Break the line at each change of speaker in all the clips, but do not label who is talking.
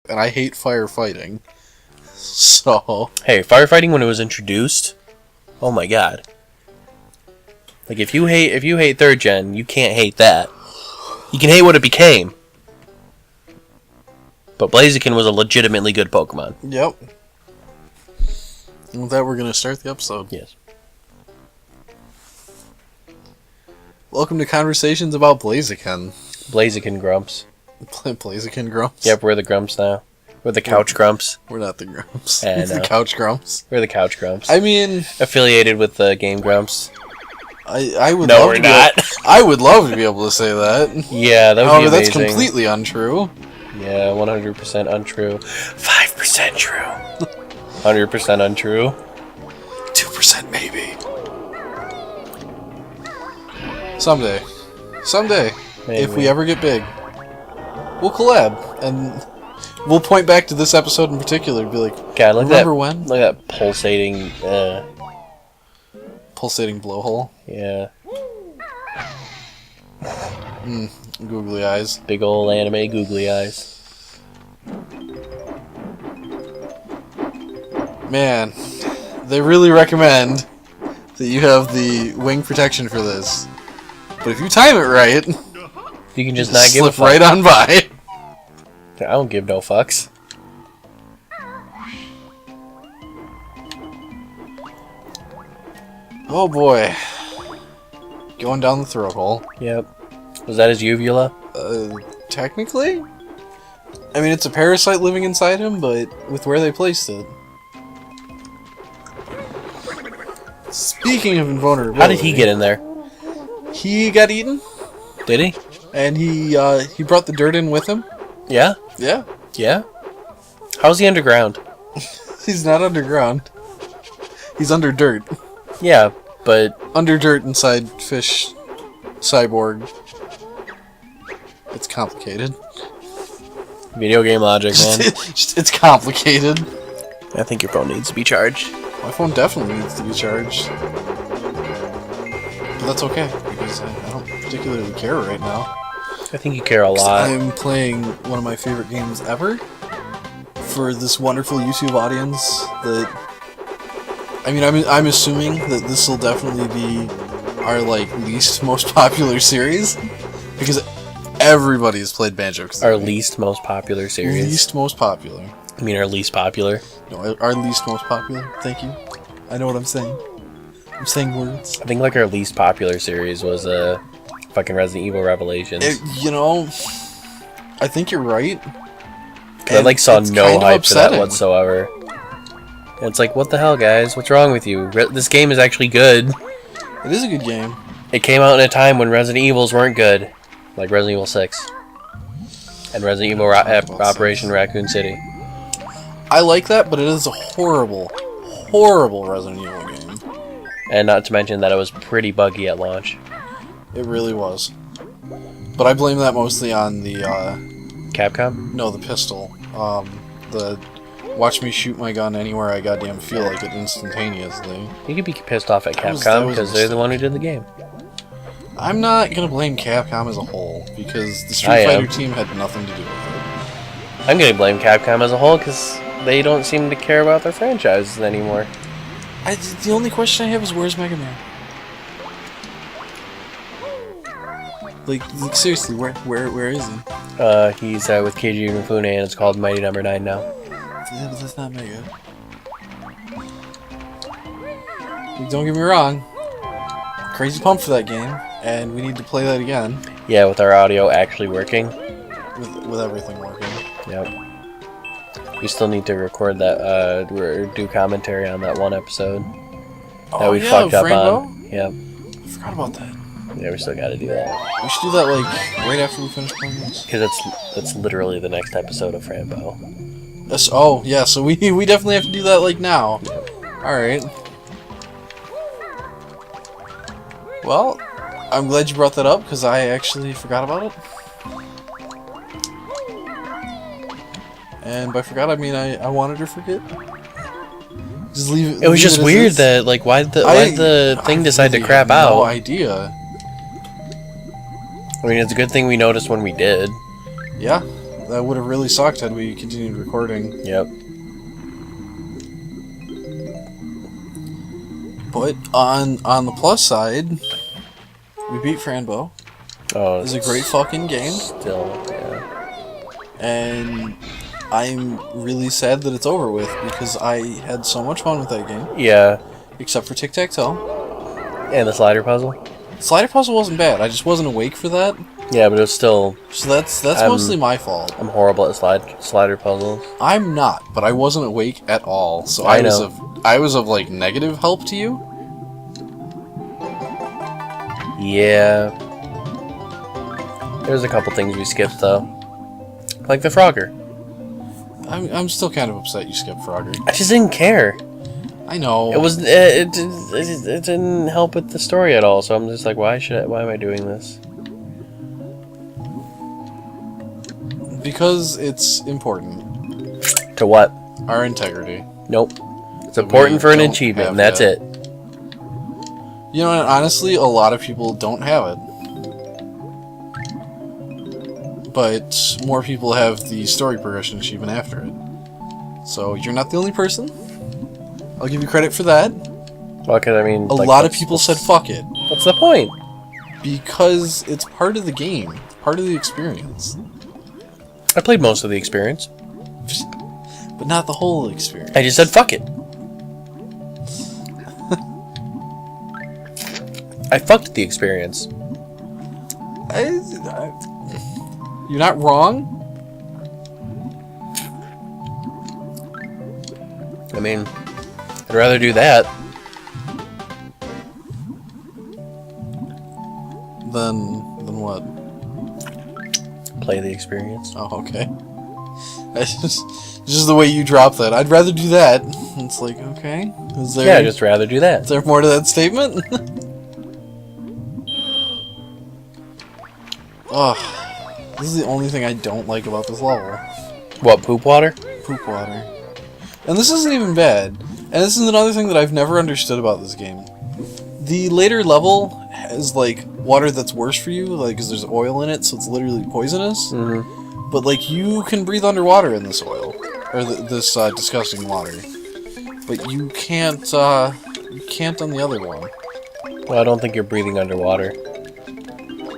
and I hate firefighting. So...
Hey, firefighting when it was introduced, oh my god. Like, if you hate 3rd gen, you can't hate that. You can hate what it became. But Blaziken was a legitimately good Pokemon.
Yep. And with that, we're going to start the episode.
Yes.
Welcome to Conversations about Blaziken.
Blaziken Grumps.
Blaziken Grumps?
Yep, we're the Grumps now. We're the Couch Grumps.
We're not the Grumps.
I
We're the
know.
Couch Grumps.
We're the Couch Grumps.
I mean...
Affiliated with the Game Grumps.
I would
No,
love
we're
to
not.
I would love to be able to say that.
Yeah, that would
However,
be amazing.
that's completely untrue.
Yeah, 100% untrue. 5% true. 100% untrue.
2% maybe. Someday,
Maybe.
if we ever get big, we'll collab, and we'll point back to this episode in particular and be like,
God, look
remember
at that,
when?
Look at that pulsating,
Pulsating blowhole.
yeah.
Googly eyes.
Big ol' anime googly eyes.
Man, they really recommend that you have the wing protection for this. But if you time it right,
You can just not give a
slip
fuck.
right on by.
I don't give no fucks.
Oh boy. Going down the throat hole.
Yep. Was that his uvula?
Technically? I mean, it's a parasite living inside him, but with where they placed it. Speaking of invulnerability...
How did he get in there?
He got eaten,
Did he?
and he brought the dirt in with him.
Yeah?
Yeah.
Yeah? How's he underground?
He's not underground. He's under dirt.
Yeah, but...
Under dirt inside fish cyborg. It's complicated.
Video game logic, man.
It's complicated.
I think your phone needs to be charged.
My phone definitely needs to be charged. But that's okay, because I don't particularly care right now.
I think you care a lot.
I'm playing one of my favorite games ever for this wonderful YouTube audience that... I mean, I'm assuming that this will definitely be our, like, least most popular series, because everybody has played Banjo Kazooie.
Our least most popular series.
Least most popular.
I mean, our least popular.
No, our least most popular. Thank you. I know what I'm saying. I'm saying words.
I think, like, our least popular series was, fucking Resident Evil Revelations.
You know, I think you're right.
I, like, saw
It's
no
kind of
hype for that
upsetting.
whatsoever. And it's like, what the hell, guys? What's wrong with you? This game is actually good.
It is a good game.
It came out in a time when Resident Evils weren't good. Like Resident Evil 6. And Resident Evil Operation Raccoon City.
I like that, but it is a horrible, horrible Resident Evil game.
And not to mention that it was pretty buggy at launch.
It really was. But I blame that mostly on the,
Capcom?
no, the pistol. The watch me shoot my gun anywhere I goddamn feel like it instantaneously.
You could be pissed off at
That was
Capcom
a
because they're the
mistake.
one who did the game.
I'm not gonna blame Capcom as a whole, because the
I
Street
am.
Fighter team had nothing to do with it.
I'm gonna blame Capcom as a whole because they don't seem to care about their franchises anymore.
The only question I have is, where's Mega Man? Like seriously, where is he?
He's with Keiji Inafune and it's called Mighty Number 9 now.
That's not Mega. Like, don't get me wrong. Crazy pumped for that game, and we need to play that again
Yeah, with our audio actually working.
with everything working.
Yep. We still need to record that, or do commentary on that one episode that we
yeah,
fucked up
Franbo?
on. Yep.
I forgot about that.
Yeah, we still gotta do that.
We should do that like right after we finish playing this.
Because that's literally the next episode of Franbo.
Yes, oh yeah, so we definitely have to do that like now. Alright. Well, I'm glad you brought that up, because I actually forgot about it. And by forgot, I mean I wanted to forget. Just leave it.
It was
leave
just
as
weird
is.
that, like, why'd the thing decide to
really
crap
have
out?
No idea.
I mean, it's a good thing we noticed when we did.
Yeah, that would have really sucked had we continued recording.
Yep.
But on the plus side, we beat Franbo.
Oh,
It's a great fucking game.
Still, yeah.
And I'm really sad that it's over with because I had so much fun with that game.
Yeah.
Except for tic-tac-toe.
And the slider puzzle?
Slider puzzle wasn't bad. I just wasn't awake for that.
Yeah, but it was still...
So that's mostly my fault.
I'm horrible at slider puzzles.
I'm not, but I wasn't awake at all. So I was of like negative help to you.
Yeah. There's a couple things we skipped though. Like the Frogger.
I'm still kind of upset you skipped Frogger.
I just didn't care.
I know.
It didn't help with the story at all, so I'm just like, why am I doing this?
Because it's important.
To what?
Our integrity.
Nope. It's important for an achievement, and that's it.
You know, and honestly, a lot of people don't have it. But more people have the story progression achievement after it. So you're not the only person. I'll give you credit for that.
Well, 'cause I mean...
A lot of people said fuck it.
What's the point?
Because it's part of the game. Part of the experience.
I played most of the experience.
But not the whole experience.
I just said fuck it. I fucked the experience.
You're not wrong.
I mean, I'd rather do that.
Than what?
Play the experience.
Oh, okay. Just the way you drop that. I'd rather do that. It's like, okay. Is there?
Yeah, I'd just rather do that.
Is there more to that statement? Ugh. This is the only thing I don't like about this level.
What, poop water?
Poop water. And this isn't even bad. And this is another thing that I've never understood about this game. The later level has, like, water that's worse for you, like, because there's oil in it, so it's literally poisonous.
Mm-hmm.
But, like, you can breathe underwater in this oil. Or this disgusting water. But you can't on the other one.
Well, I don't think you're breathing underwater.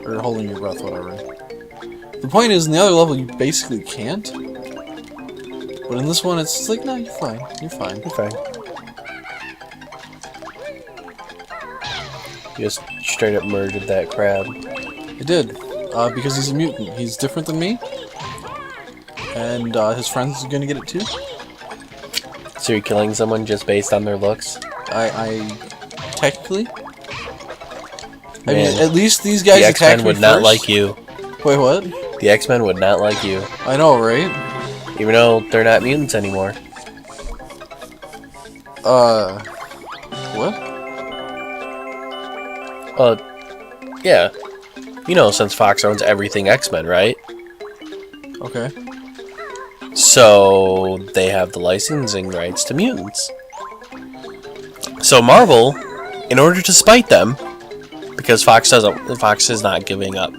Or holding your breath, whatever. The point is, in the other level, you basically can't. But in this one, it's just like, no, you're fine. You're fine.
You're fine. You just straight up murdered that crab.
I did. Because he's a mutant. He's different than me. And his friends are gonna get it too.
So you're killing someone just based on their looks?
I technically.
Man,
I mean, at least these guys attacked me
would
first.
not like you.
Wait, what?
The X-Men would not like you.
I know, right?
Even though they're not mutants anymore.
What?
Yeah. You know, since Fox owns everything X-Men, right?
Okay.
So they have the licensing rights to mutants. So Marvel, in order to spite them, because Fox is not giving up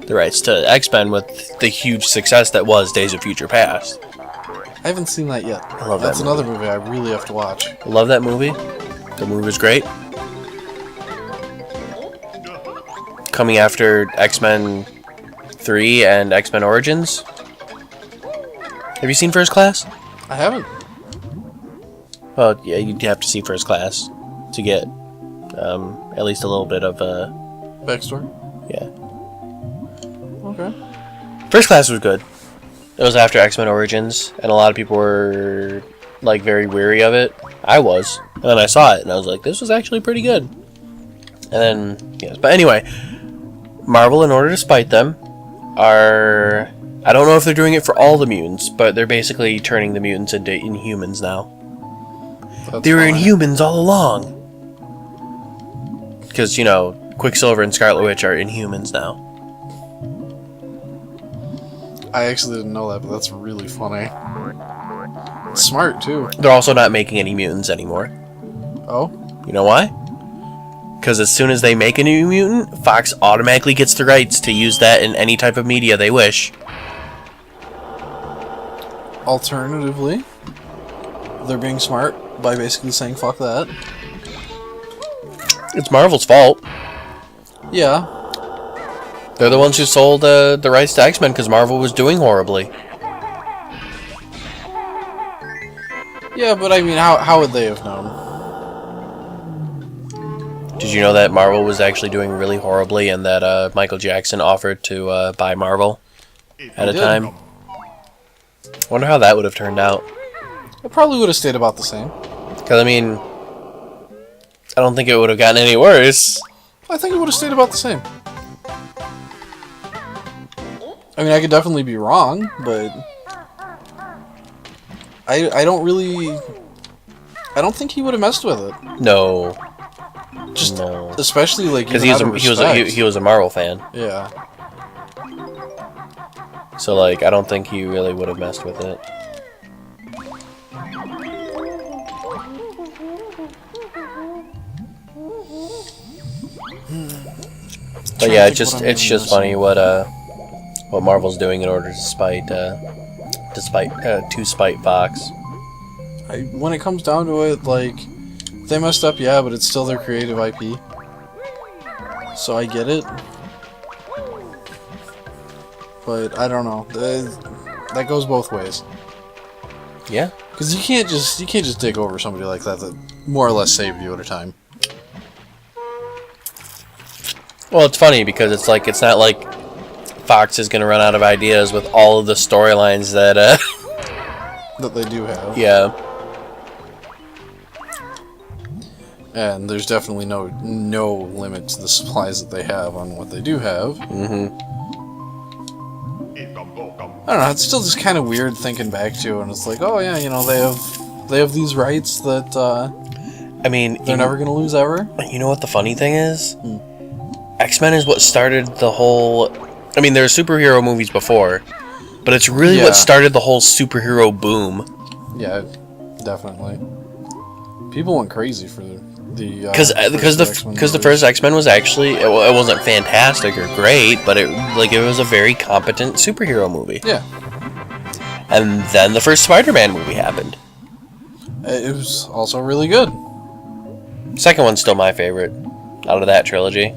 the rights to X-Men with the huge success that was Days of Future Past.
I haven't seen that yet.
I love that
That's another movie I really have to watch.
I love that movie. The movie was great. Coming after X-Men 3 and X-Men Origins. Have you seen First Class?
I haven't.
Well, yeah, you'd have to see First Class to get at least a little bit of a...
Backstory?
Yeah.
Okay.
First Class was good. It was after X-Men Origins, and a lot of people were, like, very weary of it. I was. And then I saw it, and I was like, this was actually pretty good. And then, yes. But anyway, Marvel, in order to spite them, are... I don't know if they're doing it for all the mutants, but they're basically turning the mutants into Inhumans now. They were Inhumans all along. Because, you know, Quicksilver and Scarlet Witch are Inhumans now.
I actually didn't know that, but that's really funny. It's smart, too.
They're also not making any mutants anymore.
Oh?
You know why? Because as soon as they make a new mutant, Fox automatically gets the rights to use that in any type of media they wish.
Alternatively, they're being smart by basically saying fuck that.
It's Marvel's fault.
Yeah.
They're the ones who sold the rights to X-Men because Marvel was doing horribly.
Yeah, but I mean, how would they have known?
Did you know that Marvel was actually doing really horribly and that Michael Jackson offered to buy Marvel at a time? Wonder how that would have turned out.
It probably would have stayed about the same.
Because, I mean, I don't think it would have gotten any worse.
I think it would have stayed about the same. I mean, I could definitely be wrong, but I don't really... I don't think he would have messed with it.
No.
Just
no.
Especially like
because he was a Marvel fan.
Yeah.
So like I don't think he really would have messed with it. But yeah, it's just funny what Marvel's doing in order to spite Fox.
When it comes down to it, like, they messed up, yeah, but it's still their creative IP. So I get it. But I don't know. That goes both ways.
Yeah.
Because you can't just dig over somebody like that more or less saved you at a time.
Well, it's funny because it's not like Fox is gonna run out of ideas with all of the storylines that
that they do have.
Yeah.
And there's definitely no limit to the supplies that they have on what they do have.
Mm-hmm.
I don't know, it's still just kind of weird thinking back to, and it's like, oh yeah, you know, they have these rights that
I mean,
they're never gonna lose ever.
You know what the funny thing is? X-Men is what started the whole... I mean, there were superhero movies before, but it's really what started the whole superhero boom.
Yeah, definitely. People went crazy for the
because the first X-Men was actually it wasn't fantastic or great, but it was a very competent superhero movie.
Yeah.
And then the first Spider-Man movie happened.
It was also really good.
Second one's still my favorite out of that trilogy.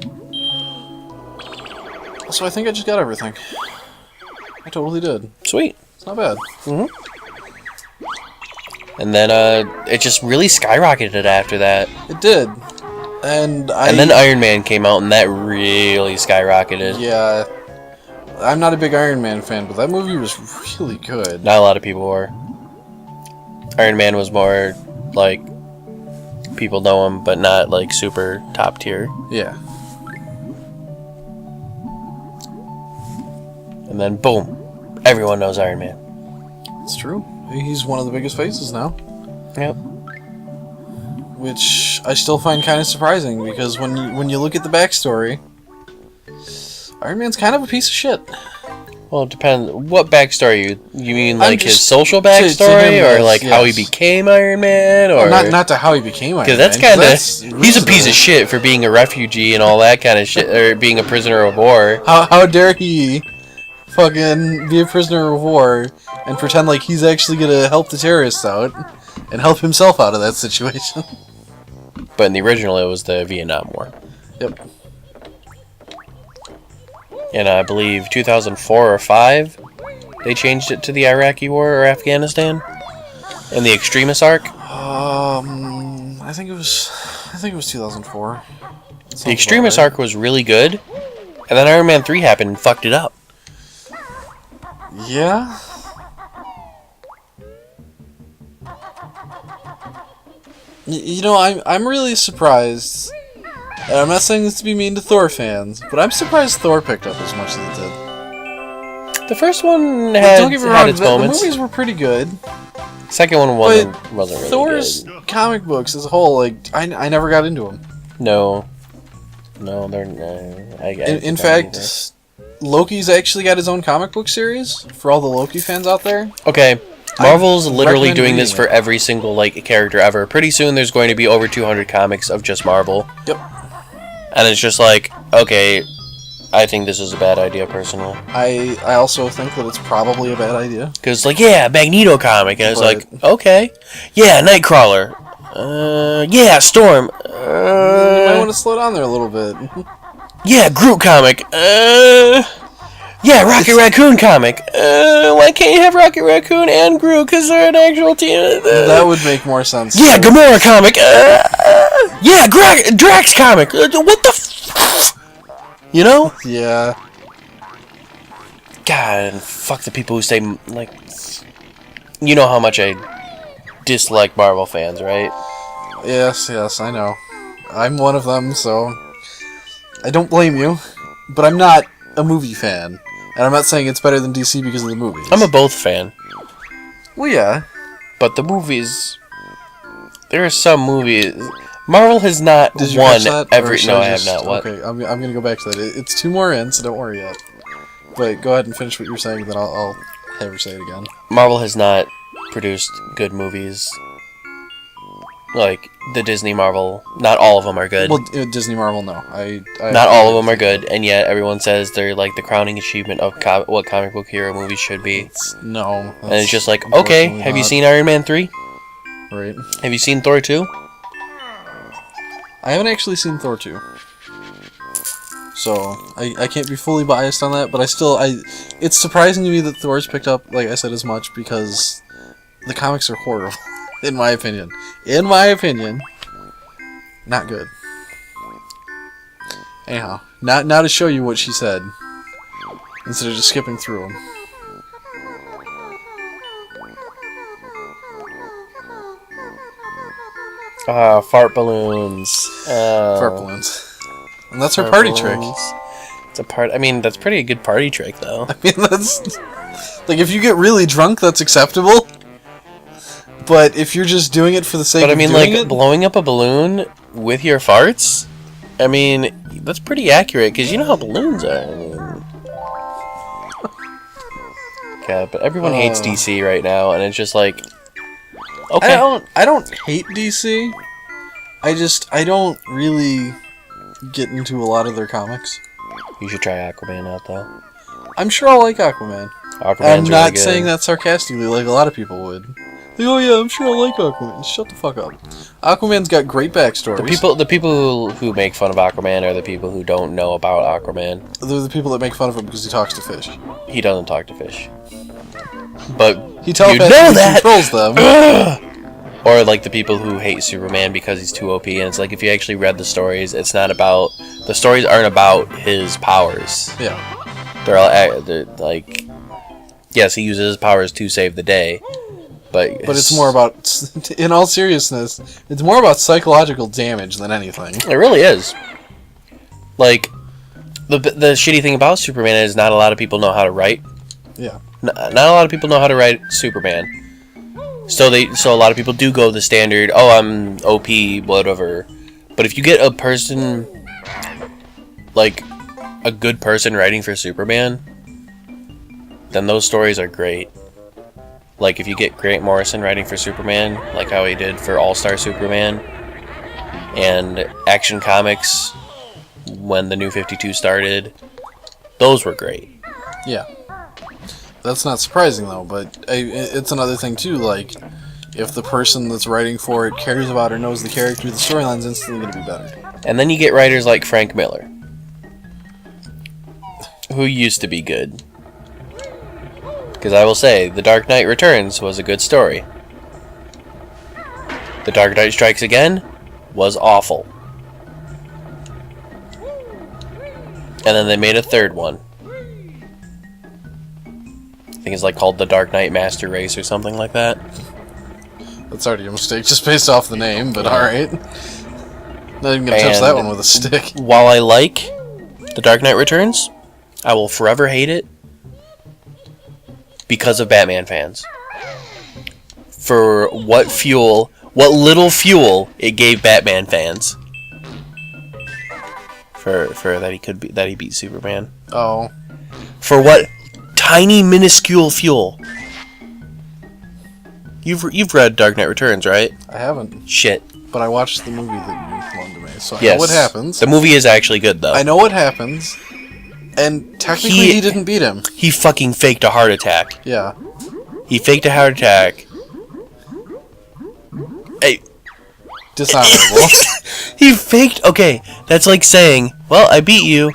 So I think I just got everything. I totally did.
Sweet.
It's not bad.
Mm-hmm. And then it just really skyrocketed after that.
It did. And
then Iron Man came out, and that really skyrocketed.
Yeah. I'm not a big Iron Man fan, but that movie was really good.
Not a lot of people were. Iron Man was more, like, people know him, but not, like, super top tier.
Yeah.
And then, boom, everyone knows Iron Man.
It's true. He's one of the biggest faces now.
Yep.
Which I still find kind of surprising, because when you look at the backstory, Iron Man's kind of a piece of shit.
Well, it depends. What backstory? You mean like his social
to
backstory,
him,
or like how he became Iron Man, or
not to how he became Iron Man?
Because that's kind of he's a piece of shit for being a refugee and all that kind of shit, or being a prisoner of war.
How dare he fucking be a prisoner of war and pretend like he's actually gonna help the terrorists out and help himself out of that situation?
But in the original, it was the Vietnam War.
Yep.
In I believe 2004 or 5, they changed it to the Iraqi War or Afghanistan, in the Extremis arc.
I think it was 2004.
The Extremis arc was really good, and then Iron Man 3 happened and fucked it up.
Yeah. You know, I'm really surprised. And I'm not saying this to be mean to Thor fans, but I'm surprised Thor picked up as much as it did.
The first one had its moments.
The movies were pretty good.
Second one wasn't really
Thor's
good.
comic books as a whole, like, I never got into them.
No, they're.
In fact, Loki's actually got his own comic book series for all the Loki fans out there.
Okay, Marvel's literally doing this for every single character ever. Pretty soon, there's going to be over 200 comics of just Marvel.
Yep.
And it's just like, okay, I think this is a bad idea, personally.
I also think that it's probably a bad idea.
Because, like, yeah, Magneto comic, and it's like, okay. Yeah, Nightcrawler. Yeah, Storm.
You might want to slow down there a little bit.
Yeah, Groot comic. Yeah, Rocket Raccoon comic. Why can't you have Rocket Raccoon and Groot? Because they're an actual team.
That would make more sense.
Yeah, Gamora comic. Yeah, Drax comic. What the you know?
Yeah.
God, and fuck the people who say, like... You know how much I dislike Marvel fans, right?
Yes, I know. I'm one of them, so... I don't blame you. But I'm not a movie fan. And I'm not saying it's better than DC because of the movies.
I'm a both fan.
Well, yeah.
But the movies... There are some movies... Marvel has not
Did you
won
watch that,
every... No, I have not. What?
Okay, I'm going to go back to that. It's 2 more in, so don't worry yet. But go ahead and finish what you're saying, then I'll have her say it again.
Marvel has not produced good movies. Like, the Disney Marvel... Not all of them are good.
Well, Disney Marvel, no. I
not all of them are good, and yet everyone says they're, like, the crowning achievement of what comic book hero movies should be.
No.
And it's just like, okay, have you seen Iron Man 3?
Right.
Have you seen Thor 2?
I haven't actually seen Thor 2. So, I can't be fully biased on that, but it's surprising to me that Thor's picked up, like I said, as much, because the comics are horrible, in my opinion. In my opinion, not good. Anyhow, now to show you what she said, instead of just skipping through them.
Fart balloons.
Fart balloons. And that's her party trick.
It's a part. I mean, that's pretty good party trick, though.
I mean, that's... Like, if you get really drunk, that's acceptable. But if you're just doing it for the sake of doing it...
But I mean, like, blowing up a balloon with your farts? I mean, that's pretty accurate, because you know how balloons are. I mean... God, but everyone hates DC right now, and it's just like... Okay.
I don't hate DC. I don't really get into a lot of their comics.
You should try Aquaman out, though.
I'm sure I'll like Aquaman.
Aquaman's
I'm not
really good.
saying that sarcastically like a lot of people would. Like, oh yeah, I'm sure I'll like Aquaman. Shut the fuck up. Aquaman's got great backstories.
The people who make fun of Aquaman are the people who don't know about Aquaman.
They're the people that make fun of him because he talks to fish.
He doesn't talk to fish. But
he controls them.
Or like the people who hate Superman because he's too OP, and it's like if you actually read the stories, it's not about the stories aren't about his powers.
Yeah,
they're like, yes, he uses his powers to save the day, but
it's more about, in all seriousness, it's more about psychological damage than anything.
It really is. Like the shitty thing about Superman is not a lot of people know how to write.
Yeah.
Not a lot of people know how to write Superman. So a lot of people do go the standard, oh, I'm OP, whatever. But if you get a person, like, a good person writing for Superman, then those stories are great. Like, if you get Grant Morrison writing for Superman, like how he did for All-Star Superman, and Action Comics, when the New 52 started, those were great.
Yeah. That's not surprising, though, but it's another thing, too, like, if the person that's writing for it cares about or knows the character, the storyline's instantly going to be better.
And then you get writers like Frank Miller, who used to be good. Because I will say, The Dark Knight Returns was a good story. The Dark Knight Strikes Again was awful. And then they made a third one. I think it's like called The Dark Knight Master Race or something like that.
That's already a mistake just based off the name, but alright. Not even gonna touch that one with a stick.
While I like The Dark Knight Returns, I will forever hate it because of Batman fans. For what little fuel it gave Batman fans. For that he beat Superman.
Oh.
For what tiny minuscule fuel. You've read Dark Knight Returns, right?
I haven't.
Shit.
But I watched the movie that you loaned to me, so I
Yes.
know what happens.
The movie is actually good, though.
I know what happens, And technically he didn't beat him.
He fucking faked a heart attack.
Yeah.
He faked a heart attack. Hey.
Dishonorable.
He faked... Okay, that's like saying, well, I beat you,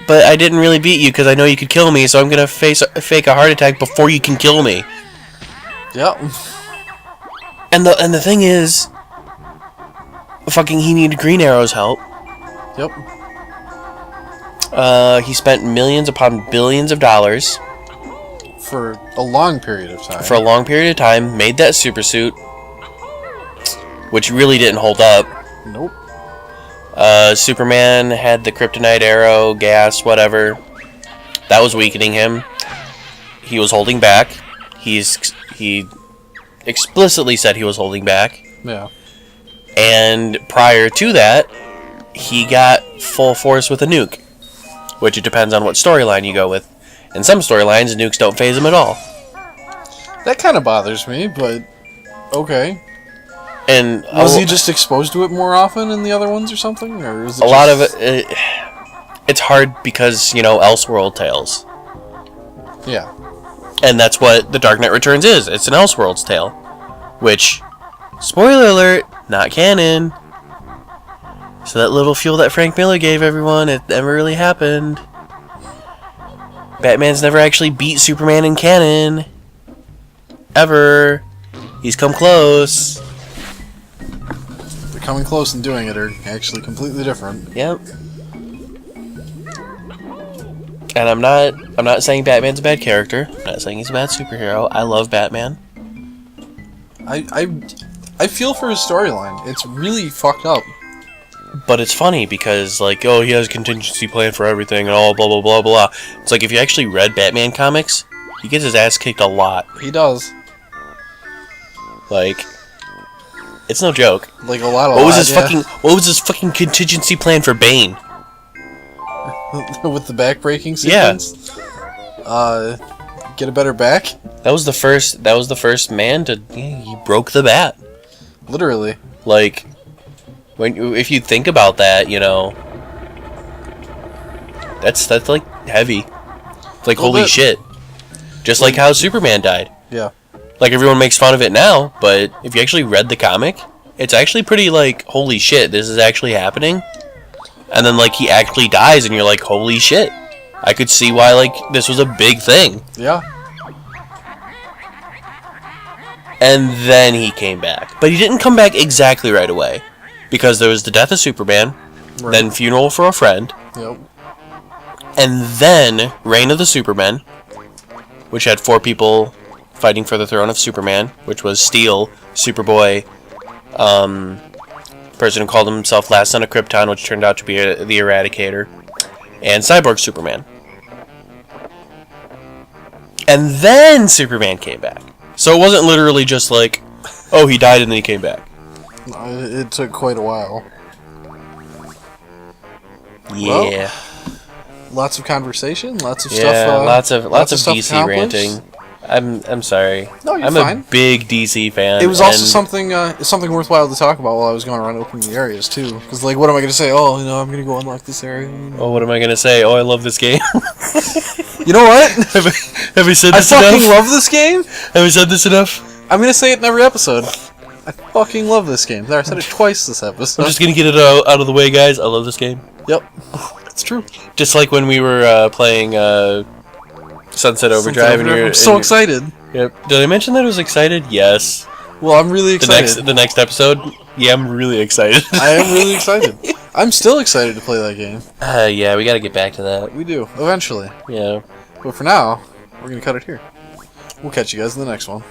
but I didn't really beat you because I know you could kill me, so I'm going to fake a heart attack before you can kill me.
Yep.
And the thing is... Fucking he needed Green Arrow's help.
Yep.
He spent millions upon billions of dollars.
For a long period of time.
For a long period of time, made that super suit. Which really didn't hold up.
Nope.
Superman had the kryptonite arrow, gas, whatever. That was weakening him. He was holding back. He explicitly said he was holding back.
Yeah.
And prior to that, he got full force with a nuke. Which it depends on what storyline you go with. In some storylines, nukes don't phase him at all.
That kind of bothers me, but okay.
And
was he just exposed to it more often in the other ones or something? Or is it
a lot of it, it's hard because, Elseworld tales.
Yeah.
And that's what The Dark Knight Returns is. It's an Elseworlds tale. Which, spoiler alert, not canon. So that little fuel that Frank Miller gave everyone, it never really happened. Batman's never actually beat Superman in canon. Ever. He's come close.
The coming close and doing it are actually completely different.
Yep. And I'm not saying Batman's a bad character. I'm not saying he's a bad superhero. I love Batman.
I feel for his storyline. It's really fucked up.
But it's funny because, like, he has a contingency plan for everything and all blah, blah, blah, blah. It's like, if you actually read Batman comics, he gets his ass kicked a lot.
He does.
Like, it's no joke.
Like, a lot of
What was his fucking contingency plan for Bane?
With the back-breaking sequence?
Yeah.
Get a better back?
That was the first man to... he broke the bat.
Literally.
Like... if you think about that, that's like heavy. It's like holy shit. Just like how Superman died.
Yeah.
Like everyone makes fun of it now, but if you actually read the comic, it's actually pretty like holy shit, this is actually happening. And then like he actually dies and you're like holy shit. I could see why like this was a big thing.
Yeah.
And then he came back. But he didn't come back exactly right away. Because there was the death of Superman, right. Then funeral for a friend,
yep.
And then Reign of the Supermen, which had 4 people fighting for the throne of Superman, which was Steel, Superboy, person who called himself Last Son of Krypton, which turned out to be the Eradicator, and Cyborg Superman. And then Superman came back. So it wasn't literally just like, oh, he died and then he came back.
It took quite a while.
Yeah.
Well, lots of conversation, lots of stuff.
Yeah, lots of
stuff
DC ranting. I'm sorry.
No, you're
I'm
fine.
a big DC fan.
It was also something worthwhile to talk about while I was going around opening the areas too. Because like, what am I going to say? Oh, I'm going to go unlock this area.
Oh, what am I going to say? Oh, I love this game.
You know what?
Have we said this enough?
I fucking love this game.
Have we said this enough?
I'm going to say it in every episode. I fucking love this game. There, I said it twice this episode.
I'm just going to get it out of the way, guys. I love this game.
Yep. It's true.
Just like when we were playing Sunset Overdrive.
I'm so excited.
Yep. Did I mention that I was excited? Yes.
Well, I'm really excited.
The next episode? Yeah, I'm really excited.
I am really excited. I'm still excited to play that game.
Yeah, we got to get back to that.
We do, eventually.
Yeah.
But for now, we're going to cut it here. We'll catch you guys in the next one.